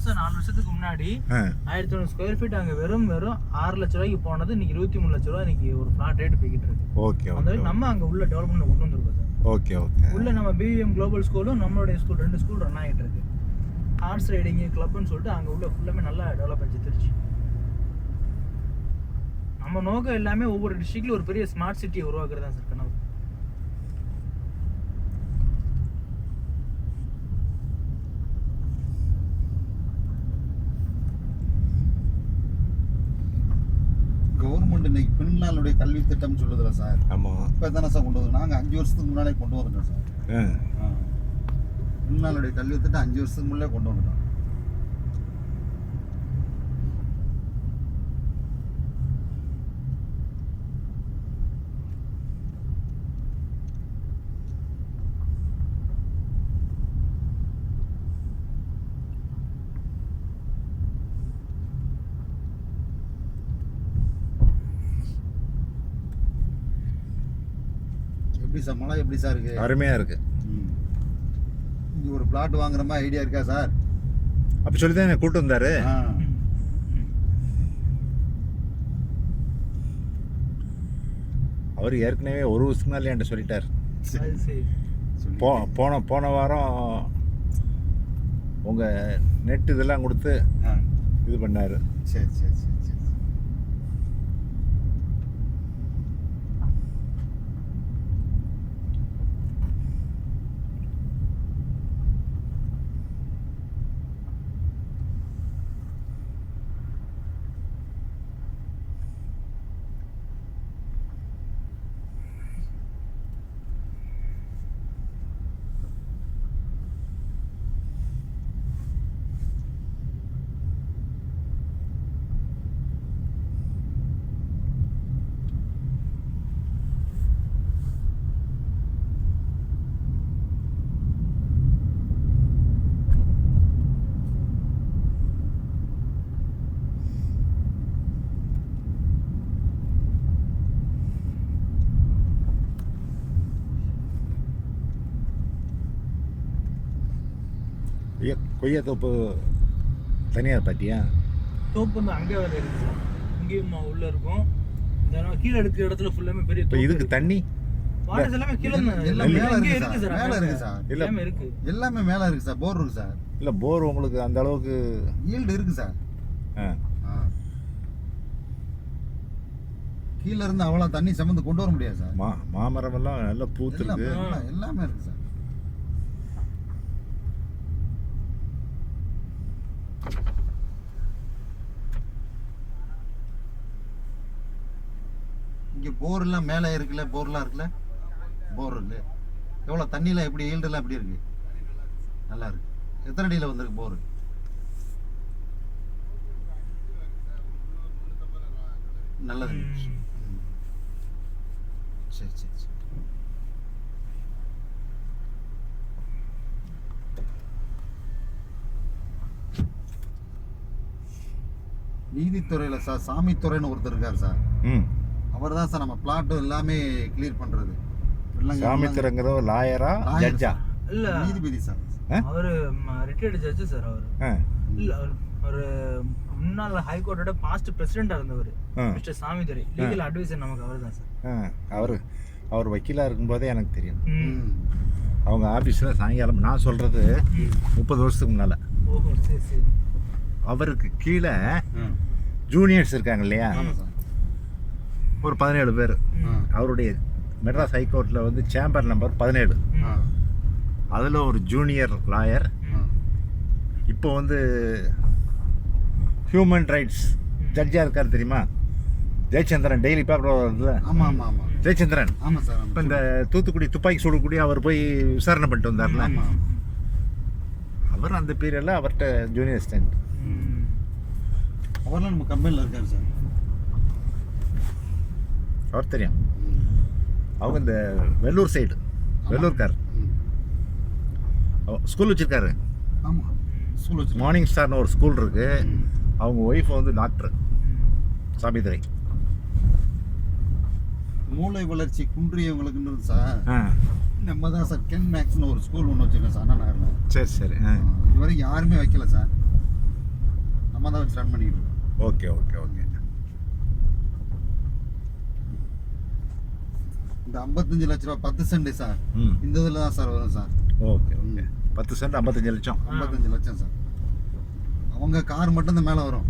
வருஷம் 4 வருஷத்துக்கு முன்னாடி 1100 ஸ்கொயர் ஃபீட் அங்க வெறும் 6 லட்ச ரூபாய்க்கு போனது இன்னைக்கு 23 லட்ச ரூபாய் இன்னைக்கு ஒரு பிளாட் ரேட் போய்கிட்டு இருக்கு. ஓகே அந்த மாதிரி நம்ம அங்க உள்ள டெவலப்மெண்ட் கொண்டு வந்திருக்கோம் சார். Okay okay. உள்ள நம்ம பிவிஎம் குளோபல் ஸ்கூலும் நம்மளுடைய ஸ்கூல் 2 ஸ்கூல் ரன் ஆகிட்டு இருக்கு. ஹார்ஸ் ரைடிங் கிளப்னு சொல்லிட்டு அங்க உள்ள ஃபுல்லாமே நல்லா டெவலப் ஆச்சு திருச்சி. நம்ம நோக்கம் எல்லாமே ஒவ்வொரு டிஸ்ட்ரிக்ட்ல ஒரு பெரிய ஸ்மார்ட் சிட்டியை உருவாக்குறது தான் சார் கனவு. கவர்மெண்ட் இன்னைக்கு பெண்களுடைய கல்வி திட்டம் சொல்லுதுல சார். ஆமாம். இப்போ தானே சார் கொண்டு வரோம். நாங்கள் 5 வருஷத்துக்கு முன்னாலே கொண்டு வந்துட்டோம் சார். பெண்களுடைய கல்வி திட்டம் 5 வருஷத்துக்கு முன்னே கொண்டு வந்துட்டோம். எப்படி சார் மழை எப்படி சார் இருக்கு? அருமையாக இருக்கு. இங்கே ஒரு பிளாட் வாங்குற மாதிரி ஐடியா இருக்கா சார்? அப்படி சொல்லி தான் கூப்பிட்டு வந்தாரு. அவர் ஏற்கனவே ஒரு வருஷத்துக்கு மேலே என்கிட்ட சொல்லிட்டார். போன வாரம் உங்கள் நெட் இதெல்லாம் கொடுத்து இது பண்ணார். சரி சரி சரி சரி. கொய்யா தோப்பு தனியார் பார்த்தியா? தோப்பு வந்து அங்கே வேறு இருக்குது சார். இங்கேயும் உள்ளே இருக்கும். இந்த கீழே எடுக்கிற இடத்துல ஃபுல்லாமே பெரிய. இப்போ இதுக்கு தண்ணி வாட்டர்ஸ் எல்லாமே கீழே எல்லாமே இருக்கு சார். மேலே இருக்கு சார். எல்லாமே இருக்கு. எல்லாமே மேலே இருக்கு சார். போர் இருக்கு சார். இல்லை போர் உங்களுக்கு அந்த அளவுக்கு ஈல்டு இருக்கு சார். கீழே இருந்து அவ்வளோ தண்ணி சம்மந்து கொண்டு வர முடியாது சார். மாமரம் எல்லாம் நல்லா பூத்துருக்கு. எல்லாமே இருக்கு சார். இங்கே போர்லாம் மேலே இருக்குல்ல, போர்லாம் இருக்குல்ல, போர் இருக்கு. எவ்வளோ தண்ணியில் எப்படி ஈல்டெல்லாம் எப்படி இருக்கு? நல்லா இருக்கு. எத்தனை அடியில் வந்திருக்கு போர்? நல்லது. சரி சரி சரி. நீதித்துறையில் சார் சாமித்துறைன்னு ஒருத்தர் இருக்கார் சார். அவர் தான் சார் நம்ம பிளாட் எல்லாமே கிளியர் பண்றது. சாமித்துறைங்கிற லாயரா ஜட்ஜா? இல்ல நீதிபதி சார். அவரு ரிட்டையர்டு ஜட்ஜ் சார். அவர் இல்ல ஒரு முன்னாள் ஹைகோர்ட்டோட பாஸ்ட் பிரசிடென்டா இருந்தவர் மிஸ்டர் சாமிதுரை. லீகல் அட்வைசர் நமக்கு அவர் தான் சார். அவர் வக்கீலா இருக்கும்போதே எனக்கு தெரியும். அவங்க ஆபீஸ்ல சாயங்காலம் நான் சொல்றது 30 வருஷத்துக்கு முன்னால. ஓஹோ சரி சரி. அவருக்கு கீழே ஜூனியர்ஸ் இருக்காங்க இல்லையா, ஒரு 17 பேர். அவருடைய மெட்ராஸ் ஹைகோர்ட்டில் வந்து சேம்பர் நம்பர் 17. அதில் ஒரு ஜூனியர் லாயர் இப்போ வந்து ஹியூமன் ரைட்ஸ் ஜட்ஜாக இருக்கார் தெரியுமா? ஜெயச்சந்திரன் டெய்லி பேப்பர் வருதுல. ஆமாம் ஆமாம் ஆமாம். ஜெயச்சந்திரன். ஆமாம் சார். இப்போ இந்த தூத்துக்குடி துப்பாக்கி சூடக்கூடிய அவர் போய் விசாரணை பண்ணிட்டு வந்தார்ல, அவர் அந்த பீரியடில் அவர்கிட்ட ஜூனியர் அசிஸ்டன்ட். அவர்லாம் நம்ம கம்பெனியில் இருக்கார் சார். அவர் தெரியும். அவங்க இந்த வெள்ளூர் சைடு, வெள்ளூர்கார். ஸ்கூல் வச்சுருக்காரு. ஆமாம், ஸ்கூல் வச்சு மார்னிங் ஸ்டார்னு ஒரு ஸ்கூல் இருக்குது. அவங்க ஒய்ஃப் வந்து டாக்டர் சாமிதுரை. மூளை வளர்ச்சி குன்றியவங்களுக்குன்னு சார். நம்ம தான் சார் கென் மேக்ஸ்னு ஒரு ஸ்கூல் ஒன்று வச்சுருக்கோம் சார் அண்ணா நகரில். சரி சரி. இதுவரைக்கும் யாருமே வைக்கல சார். அதை வச்சு ரன் பண்ணிக்கிட்டு இருக்கோம். Okay okay okay. இந்த 55 லட்ச ரூபா 10 சென்ட் சார், இந்த இதில் தான் சார் வரும் சார். Okay okay. 10 சென்ட் 55 லட்சம். 55 லட்சம் சார். அவங்க கார் மட்டும் தான் மேலே வரும்.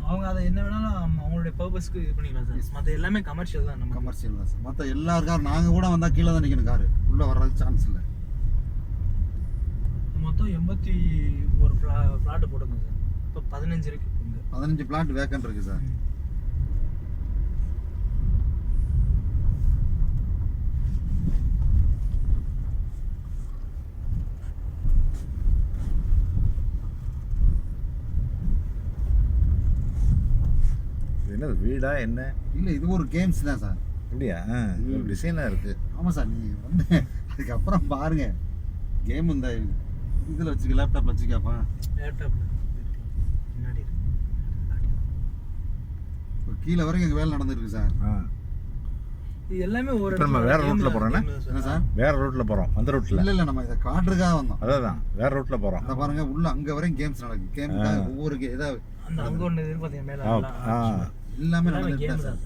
அவங்க அதை என்ன வேணாலும் அவங்களுடைய பர்பஸ்க்கு இது பண்ணிக்கலாம் சார். மற்ற எல்லாமே கமர்ஷியல் தான். நம்ம கமர்ஷியல் தான் சார். மற்ற எல்லா கார் நாங்கள் கூட வந்தால் கீழே தான் நிற்கணும், காரு உள்ளே வர்றதுக்கு சான்ஸ் இல்லை. மொத்தம் 81 ஃப்ளாட்டு போட்டுருங்க சார். இப்போ 15 இருக்கு. 15 பிளாட் வேக்கன்ட் இருக்கு சார். என்னது வீடா என்ன? இல்லை, இது ஒரு கேம்ஸ் தான் சார். இல்லையா? டிசைனாக இருக்குது. ஆமாம் சார். நீங்கள் வந்து அதுக்கப்புறம் பாருங்க, கேம் இந்த இதில் வச்சுக்க, லேப்டாப்பில் வச்சுக்காப்பா. லேப்டாப்ல முன்னாடி இருக்கு. இப்போ கீழே வரைக்கும் எங்கள் வேலை நடந்துருக்கு சார். இது எல்லாமே ஒரு இப்போ நம்ம வேற ரூட்டில் போகிறோன்னா? என்ன சார்? வேற ரூட்டில் போகிறோம், அந்த ரூட்டில் இல்லை நம்ம இதை காட்டுறதுக்காக வந்தோம். அதான் வேற ரூட்டில் போகிறோம். அதை பாருங்க, உள்ள அங்கே வரைக்கும் கேம்ஸ் நடக்குது. கேமுக்காக ஒவ்வொரு ஏதாவது அந்த அங்க ஒன்று இருக்கு பார்த்தீங்க மேலே எல்லாமே கேம் நடந்துட்டு தான் சார்.